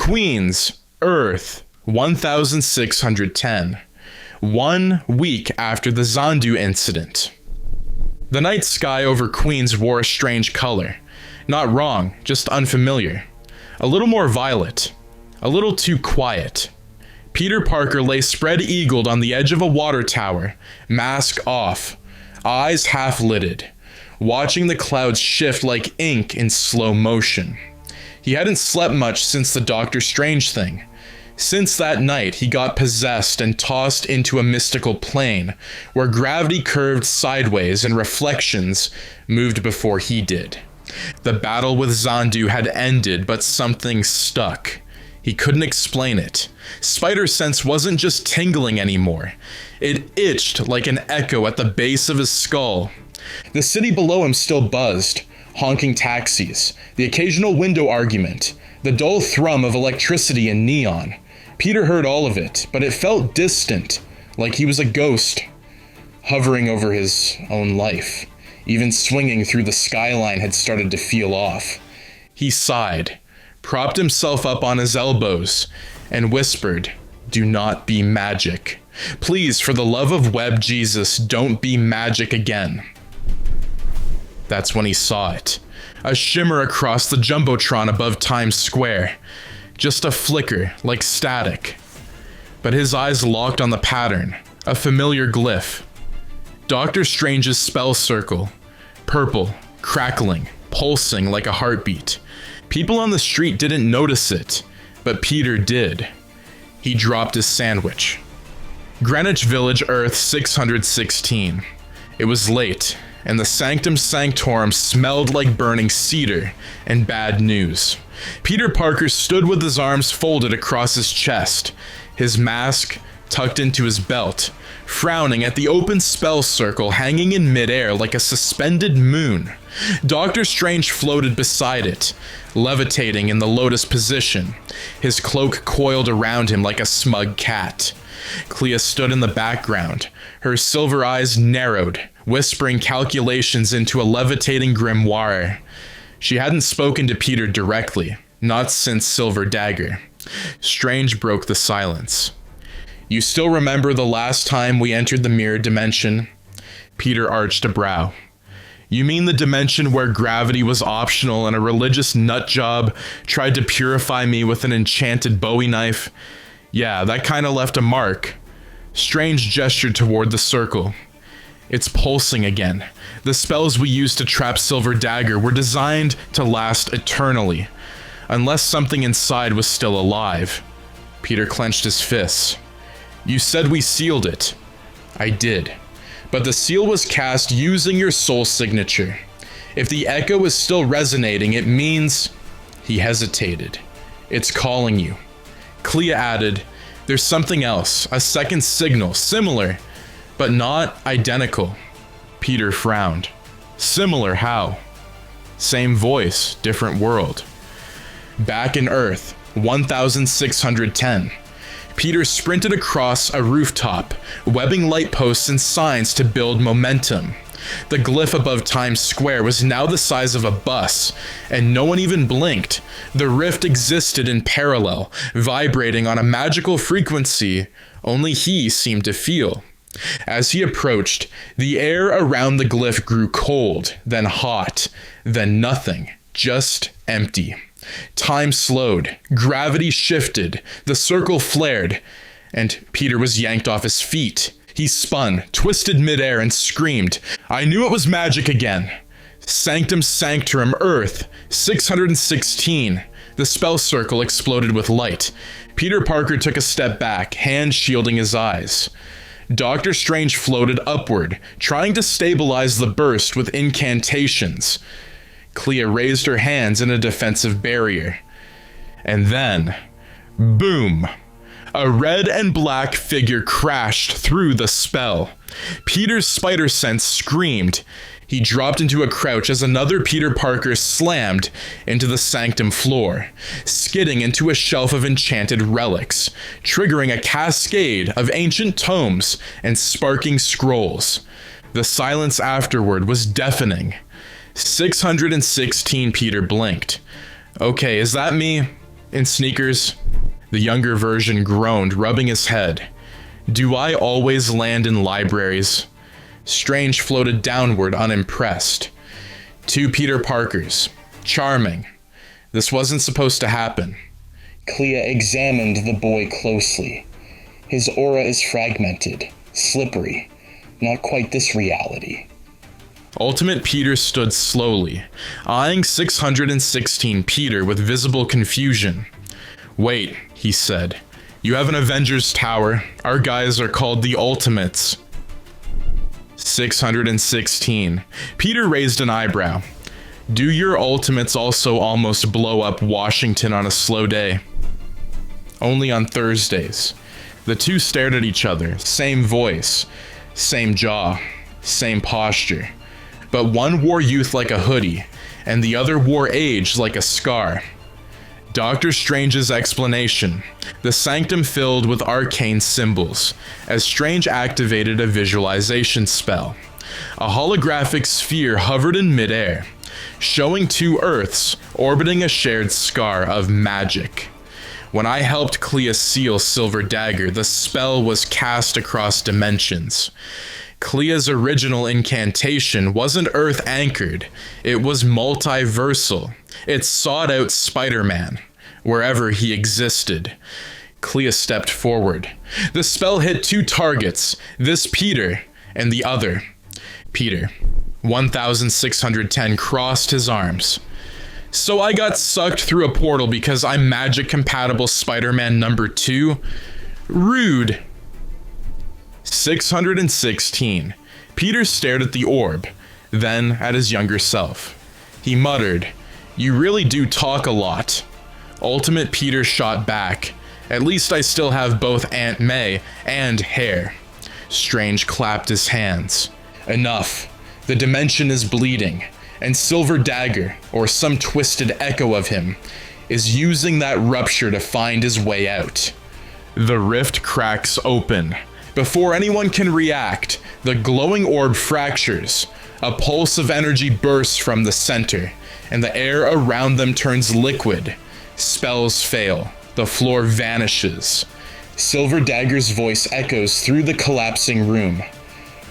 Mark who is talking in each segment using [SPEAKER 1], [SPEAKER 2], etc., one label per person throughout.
[SPEAKER 1] Queens, Earth, 1610. 1 week after the Zandu incident. The night sky over Queens wore a strange color. Not wrong, just unfamiliar. A little more violet. A little too quiet. Peter Parker lay spread-eagled on the edge of a water tower, mask off, eyes half-lidded, watching the clouds shift like ink in slow motion. He hadn't slept much since the Doctor Strange thing. Since that night, he got possessed and tossed into a mystical plane, where gravity curved sideways and reflections moved before he did. The battle with Zandu had ended, but something stuck. He couldn't explain it. Spider sense wasn't just tingling anymore. It itched like an echo at the base of his skull. The city below him still buzzed. Honking taxis, the occasional window argument, the dull thrum of electricity and neon. Peter heard all of it, but it felt distant, like he was a ghost, hovering over his own life. Even swinging through the skyline had started to feel off. He sighed, propped himself up on his elbows, and whispered, "Do not be magic. Please, for the love of Web Jesus, don't be magic again." That's when he saw it. A shimmer across the Jumbotron above Times Square. Just a flicker, like static. But his eyes locked on the pattern, a familiar glyph. Doctor Strange's spell circle. Purple, crackling, pulsing like a heartbeat. People on the street didn't notice it, but Peter did. He dropped his sandwich. Greenwich Village, Earth 616. It was late, and the Sanctum Sanctorum smelled like burning cedar and bad news. Peter Parker stood with his arms folded across his chest, his mask tucked into his belt, frowning at the open spell circle hanging in midair like a suspended moon. Doctor Strange floated beside it, levitating in the lotus position, his cloak coiled around him like a smug cat. Clea stood in the background, her silver eyes narrowed, whispering calculations into a levitating grimoire. She hadn't spoken to Peter directly, not since Silver Dagger. Strange broke the silence. "You still remember the last time we entered the mirror dimension?" Peter arched a brow. "You mean the dimension where gravity was optional and a religious nutjob tried to purify me with an enchanted Bowie knife? Yeah, that kinda left a mark." Strange gestured toward the circle. "It's pulsing again. The spells we used to trap Silver Dagger were designed to last eternally, unless something inside was still alive." Peter clenched his fists. "You said we sealed it." "I did. But the seal was cast using your soul signature. If the echo is still resonating, it means..." He hesitated. "It's calling you." Clea added, "There's something else, a second signal, similar, but not identical." Peter frowned. "Similar how?" "Same voice, different world." Back in Earth, 1610. Peter sprinted across a rooftop, webbing light posts and signs to build momentum. The glyph above Times Square was now the size of a bus, and no one even blinked. The rift existed in parallel, vibrating on a magical frequency only he seemed to feel. As he approached, the air around the glyph grew cold, then hot, then nothing, just empty. Time slowed, gravity shifted, the circle flared, and Peter was yanked off his feet. He spun, twisted midair, and screamed, "I knew it was magic again!" Sanctum Sanctorum, Earth, 616. The spell circle exploded with light. Peter Parker took a step back, hand shielding his eyes. Doctor Strange floated upward, trying to stabilize the burst with incantations. Clea raised her hands in a defensive barrier. And then, boom! A red and black figure crashed through the spell. Peter's spider sense screamed. He dropped into a crouch as another Peter Parker slammed into the sanctum floor, skidding into a shelf of enchanted relics, triggering a cascade of ancient tomes and sparking scrolls. The silence afterward was deafening. 616 Peter blinked. "Okay, is that me?" in sneakers? The younger version groaned, rubbing his head. Do I always land in libraries? Strange floated downward, unimpressed. 2 Peter Parkers. Charming. This wasn't supposed to happen.
[SPEAKER 2] Clea examined the boy closely. His aura is fragmented, slippery. Not quite this reality.
[SPEAKER 1] Ultimate Peter stood slowly, eyeing 616 Peter with visible confusion. Wait, he said. You have an Avengers Tower. Our guys are called the Ultimates. 616. Peter raised an eyebrow. Do your Ultimates also almost blow up Washington on a slow day? Only on Thursdays. The two stared at each other, same voice, same jaw, same posture. But one wore youth like a hoodie, and the other wore age like a scar. Doctor Strange's explanation, the sanctum filled with arcane symbols, as Strange activated a visualization spell. A holographic sphere hovered in midair, showing 2 Earths orbiting a shared scar of magic. When I helped Clea seal Silver Dagger, the spell was cast across dimensions. Clea's original incantation wasn't Earth-anchored, it was multiversal. It sought out Spider-Man, wherever he existed. Clea stepped forward. The spell hit 2 targets, this Peter and the other. Peter, 1610, crossed his arms. So I got sucked through a portal because I'm magic-compatible Spider-Man number 2? Rude. 616. Peter stared at the orb, then at his younger self. He muttered, You really do talk a lot. Ultimate Peter shot back. At least I still have both Aunt May and hair. Strange clapped his hands. Enough. The dimension is bleeding, and Silver Dagger, or some twisted echo of him, is using that rupture to find his way out. The rift cracks open. Before anyone can react, the glowing orb fractures. A pulse of energy bursts from the center, and the air around them turns liquid. Spells fail. The floor vanishes. Silver Dagger's voice echoes through the collapsing room.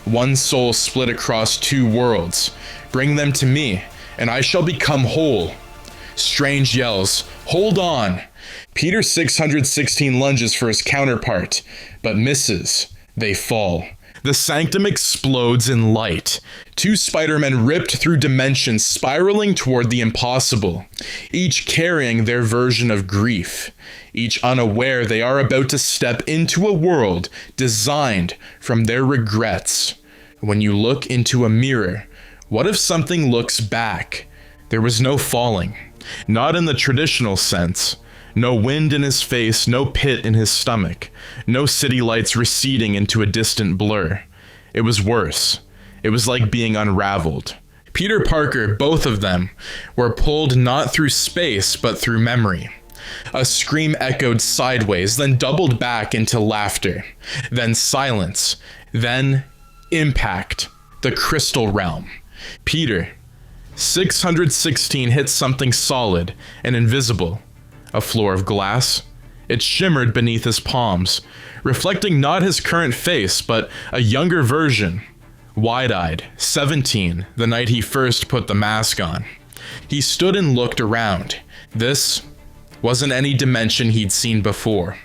[SPEAKER 1] One soul split across 2 worlds. Bring them to me, and I shall become whole. Strange yells, Hold on! Peter 616 lunges for his counterpart, but misses. They fall. The sanctum explodes in light. 2 Spider-Men ripped through dimensions, spiraling toward the impossible, each carrying their version of grief, each unaware they are about to step into a world designed from their regrets. When you look into a mirror, what if something looks back? There was no falling, not in the traditional sense. No wind in his face, no pit in his stomach, no city lights receding into a distant blur. It was worse. It was like being unraveled. Peter Parker, both of them, were pulled not through space, but through memory. A scream echoed sideways, then doubled back into laughter, then silence, then impact, the crystal realm. Peter, 616 hit something solid and invisible. A floor of glass. It shimmered beneath his palms, reflecting not his current face, but a younger version. Wide-eyed, 17, the night he first put the mask on. He stood and looked around. This wasn't any dimension he'd seen before.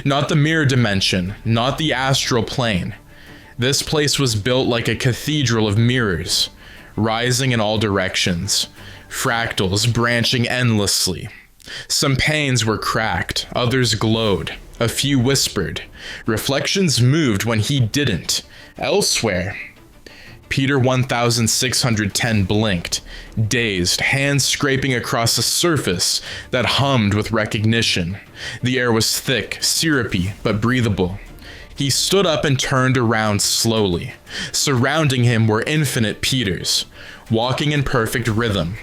[SPEAKER 1] Not the mirror dimension, not the astral plane. This place was built like a cathedral of mirrors, rising in all directions, fractals branching endlessly. Some panes were cracked, others glowed, a few whispered. Reflections moved when he didn't. Elsewhere, Peter 1610 blinked, dazed, hands scraping across a surface that hummed with recognition. The air was thick, syrupy, but breathable. He stood up and turned around slowly. Surrounding him were infinite Peters, walking in perfect rhythm.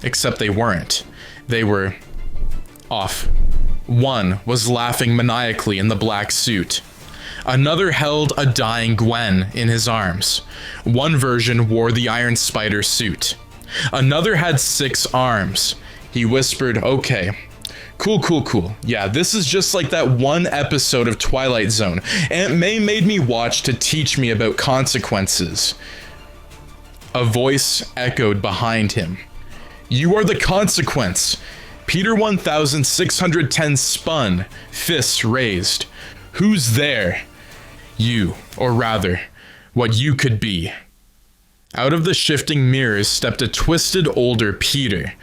[SPEAKER 1] Except they weren't. They were off. One was laughing maniacally in the black suit. Another held a dying Gwen in his arms. One version wore the Iron Spider suit. Another had 6 arms. He whispered, "Okay, Cool. Yeah, this is just like that one episode of Twilight Zone Aunt May made me watch to teach me about consequences. A voice echoed behind him. You are the consequence. Peter 1610 spun, fists raised. Who's there? You, or rather, what you could be. Out of the shifting mirrors stepped a twisted older Peter,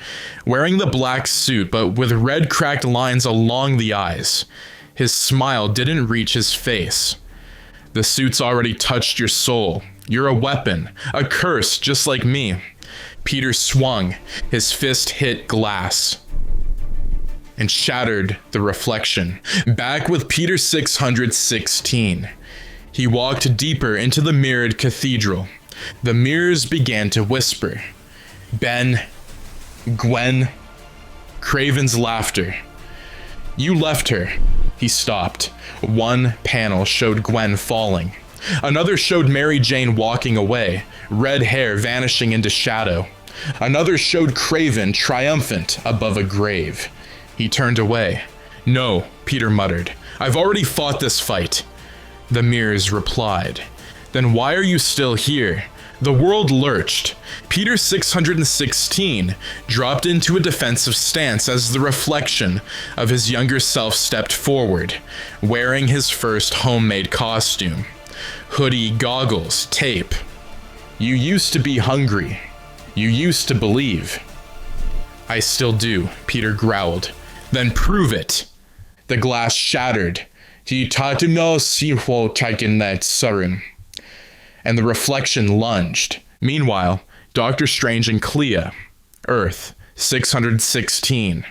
[SPEAKER 1] wearing the black suit but with red cracked lines along the eyes. His smile didn't reach his face. The suit's already touched your soul. You're a weapon, a curse just like me. Peter swung, his fist hit glass and shattered the reflection. Back with Peter 616. He walked deeper into the mirrored cathedral. The mirrors began to whisper. Ben, Gwen, Craven's laughter. You left her. He stopped. One panel showed Gwen falling. Another showed Mary Jane walking away, red hair vanishing into shadow. Another showed Craven triumphant above a grave. He turned away. No, Peter muttered. I've already fought this fight. The mirrors replied. Then why are you still here? The world lurched. Peter 616 dropped into a defensive stance as the reflection of his younger self stepped forward, wearing his first homemade costume. Hoodie, goggles, tape. You used to be hungry. You used to believe. I still do, Peter growled. Then prove it. The glass shattered. He tried to know Seafold taking that serum. And the reflection lunged. Meanwhile, Doctor Strange and Clea, Earth 616.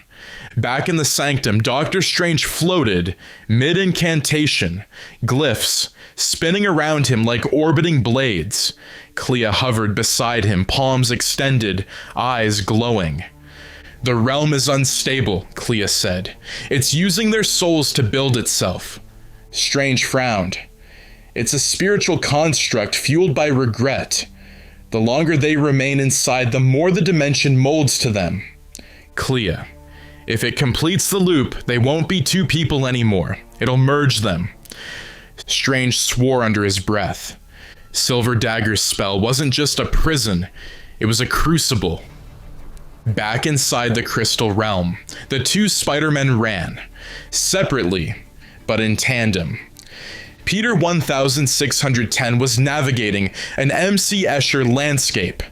[SPEAKER 1] Back in the sanctum, Doctor Strange floated, mid-incantation, glyphs spinning around him like orbiting blades. Clea hovered beside him, palms extended, eyes glowing. The realm is unstable, Clea said. It's using their souls to build itself. Strange frowned. It's a spiritual construct fueled by regret. The longer they remain inside, the more the dimension molds to them. Clea. If it completes the loop, they won't be two people anymore. It'll merge them. Strange swore under his breath. Silver Dagger's spell wasn't just a prison, it was a crucible. Back inside the crystal realm, the two Spider-Men ran, separately, but in tandem. Peter 1610 was navigating an M.C. Escher landscape.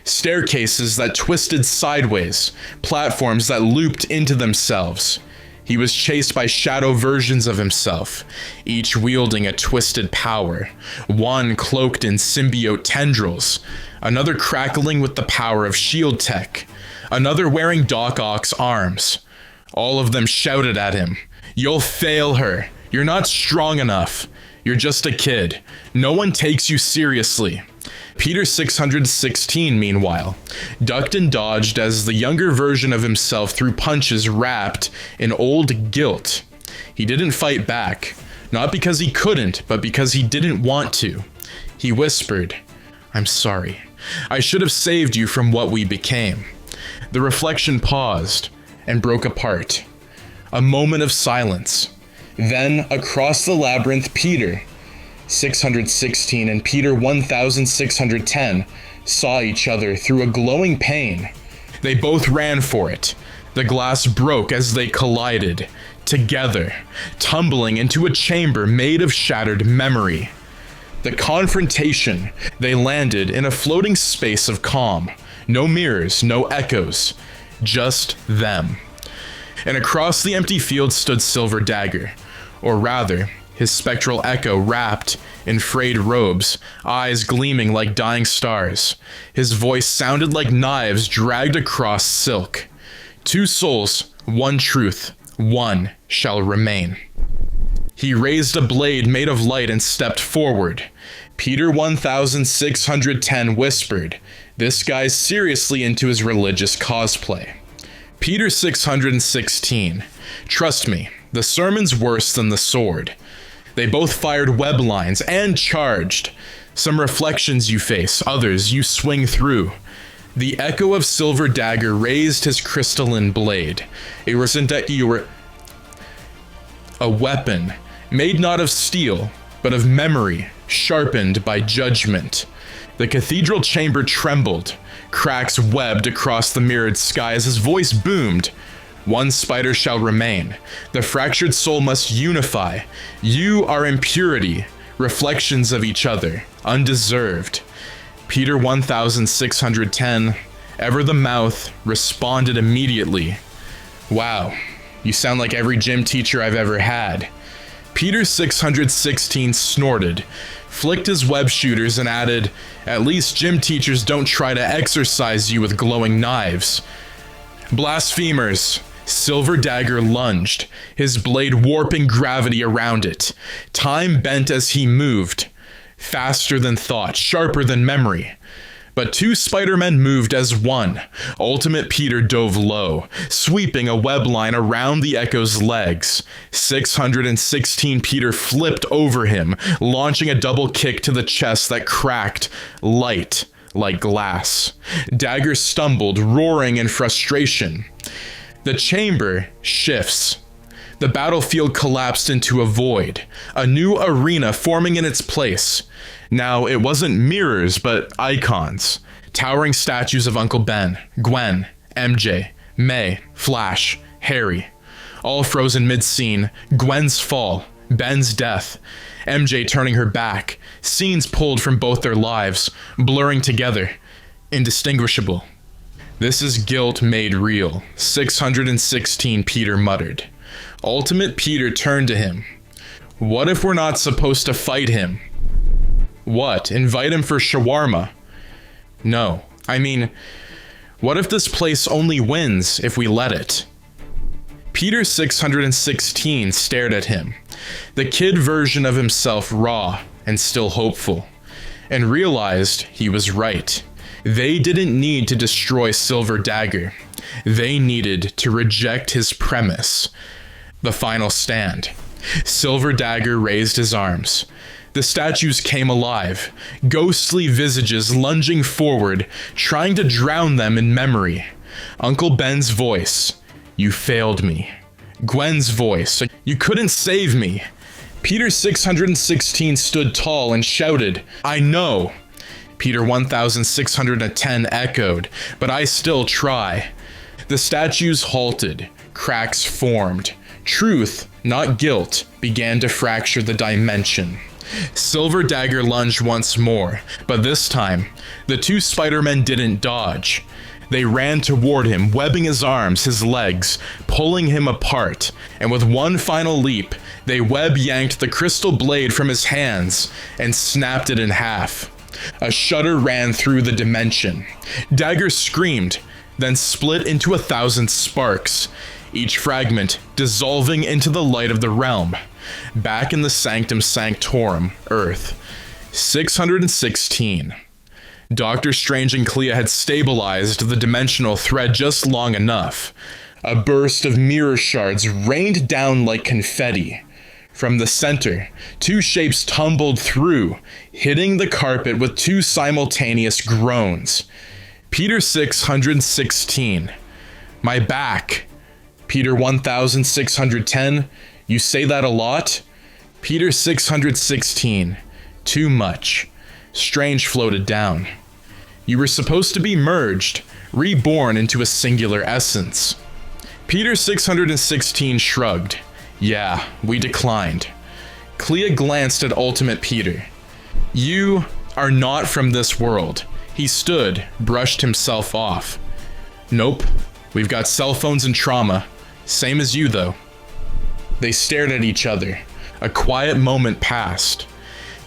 [SPEAKER 1] Staircases that twisted sideways, platforms that looped into themselves. He was chased by shadow versions of himself, each wielding a twisted power. One cloaked in symbiote tendrils, another crackling with the power of shield tech, another wearing Doc Ock's arms. All of them shouted at him, "You'll fail her. You're not strong enough. You're just a kid. No one takes you seriously." Peter 616, meanwhile, ducked and dodged as the younger version of himself threw punches wrapped in old guilt. He didn't fight back, not because he couldn't, but because he didn't want to. He whispered, "I'm sorry. I should have saved you from what we became." The reflection paused and broke apart. A moment of silence. Then, across the labyrinth, Peter 616 and Peter 1610 saw each other through a glowing pane. They both ran for it. The glass broke as they collided, together, tumbling into a chamber made of shattered memory. The confrontation, they landed in a floating space of calm. No mirrors, no echoes, just them. And across the empty field stood Silver Dagger, or rather, his spectral echo wrapped in frayed robes, eyes gleaming like dying stars. His voice sounded like knives dragged across silk. Two souls, one truth, one shall remain. He raised a blade made of light and stepped forward. Peter 1610 whispered, "This guy's seriously into his religious cosplay." Peter 616, "Trust me, the sermon's worse than the sword." They both fired web lines and charged. Some reflections you face, others you swing through. The echo of Silver Dagger raised his crystalline blade. It was a weapon made not of steel, but of memory, sharpened by judgment. The cathedral chamber trembled. Cracks webbed across the mirrored sky as his voice boomed. One spider shall remain. The fractured soul must unify. You are impurity, reflections of each other, undeserved. Peter 1610, ever the mouth, responded immediately. Wow, you sound like every gym teacher I've ever had. Peter 616 snorted, flicked his web shooters and added, at least gym teachers don't try to exorcise you with glowing knives. Blasphemers! Silver Dagger lunged, his blade warping gravity around it. Time bent as he moved. Faster than thought, sharper than memory. But two Spider-Men moved as one. Ultimate Peter dove low, sweeping a web line around the Echo's legs. 616 Peter flipped over him, launching a double kick to the chest that cracked, light like glass. Dagger stumbled, roaring in frustration. The chamber shifts. The battlefield collapsed into a void, a new arena forming in its place. Now, it wasn't mirrors, but icons. Towering statues of Uncle Ben, Gwen, MJ, May, Flash, Harry. All frozen mid-scene, Gwen's fall, Ben's death, MJ turning her back, scenes pulled from both their lives, blurring together, indistinguishable. This is guilt made real, 616 Peter muttered. Ultimate Peter turned to him. What if we're not supposed to fight him? What, invite him for shawarma? No, I mean, what if this place only wins if we let it? Peter 616 stared at him, the kid version of himself raw and still hopeful, and realized he was right. They didn't need to destroy Silver Dagger. They needed to reject his premise. The final stand. Silver Dagger raised his arms. The statues came alive, ghostly visages lunging forward, trying to drown them in memory. Uncle Ben's voice, "You failed me." Gwen's voice, "You couldn't save me." Peter 616 stood tall and shouted, "I know." Peter 1610 echoed, "But I still try." The statues halted, cracks formed. Truth, not guilt, began to fracture the dimension. Silver Dagger lunged once more, but this time, the two Spider-Men didn't dodge. They ran toward him, webbing his arms, his legs, pulling him apart, and with one final leap, they web-yanked the crystal blade from his hands and snapped it in half. A shudder ran through the dimension. Dagger screamed, then split into 1,000 sparks, each fragment dissolving into the light of the realm. Back in the Sanctum Sanctorum, Earth. 616. Doctor Strange and Clea had stabilized the dimensional thread just long enough. A burst of mirror shards rained down like confetti. From the center, two shapes tumbled through, hitting the carpet with two simultaneous groans. Peter 616. My back. Peter 1610. You say that a lot? Peter 616. Too much. Strange floated down. You were supposed to be merged, reborn into a singular essence. Peter 616 shrugged. Yeah, we declined. Clea glanced at Ultimate Peter. You are not from this world. He stood, brushed himself off. Nope, we've got cell phones and trauma. Same as you, though. They stared at each other. A quiet moment passed.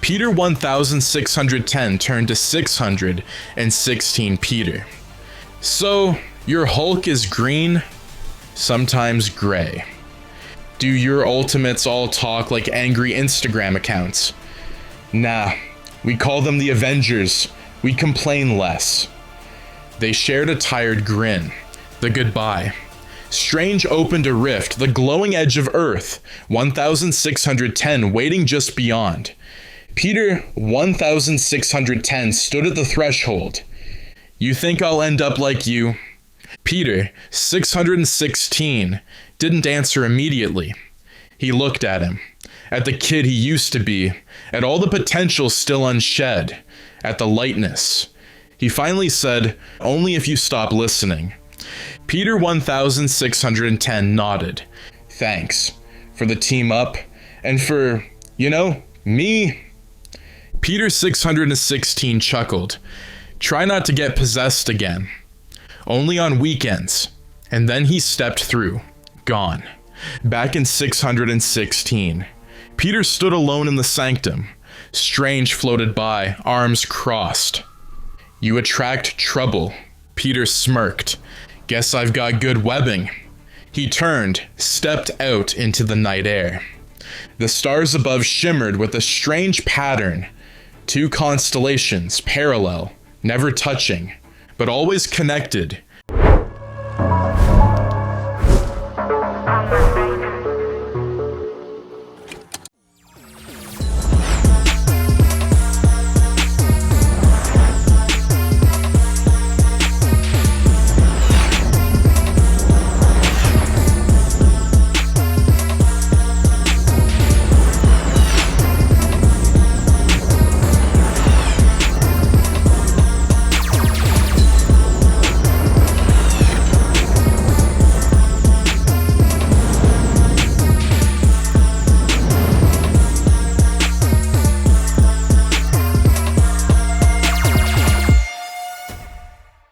[SPEAKER 1] Peter 1610 turned to 616 Peter. So, your Hulk is green, sometimes gray. Do your Ultimates all talk like angry Instagram accounts? Nah, we call them the Avengers. We complain less. They shared a tired grin, the goodbye. Strange opened a rift, the glowing edge of Earth, 1610 waiting just beyond. Peter 1610 stood at the threshold. You think I'll end up like you? Peter, 616, didn't answer immediately. He looked at him, at the kid he used to be, at all the potential still unshed, at the lightness. He finally said, "Only if you stop listening." Peter 1610 nodded. "Thanks. For the team up, and for, me." Peter 616 chuckled. "Try not to get possessed again. Only on weekends." And then he stepped through, gone. Back in 616, Peter stood alone in the sanctum. Strange floated by, arms crossed. "You attract trouble," Peter smirked. "Guess I've got good webbing." He turned, stepped out into the night air. The stars above shimmered with a strange pattern. 2 constellations, parallel, never touching, but always connected,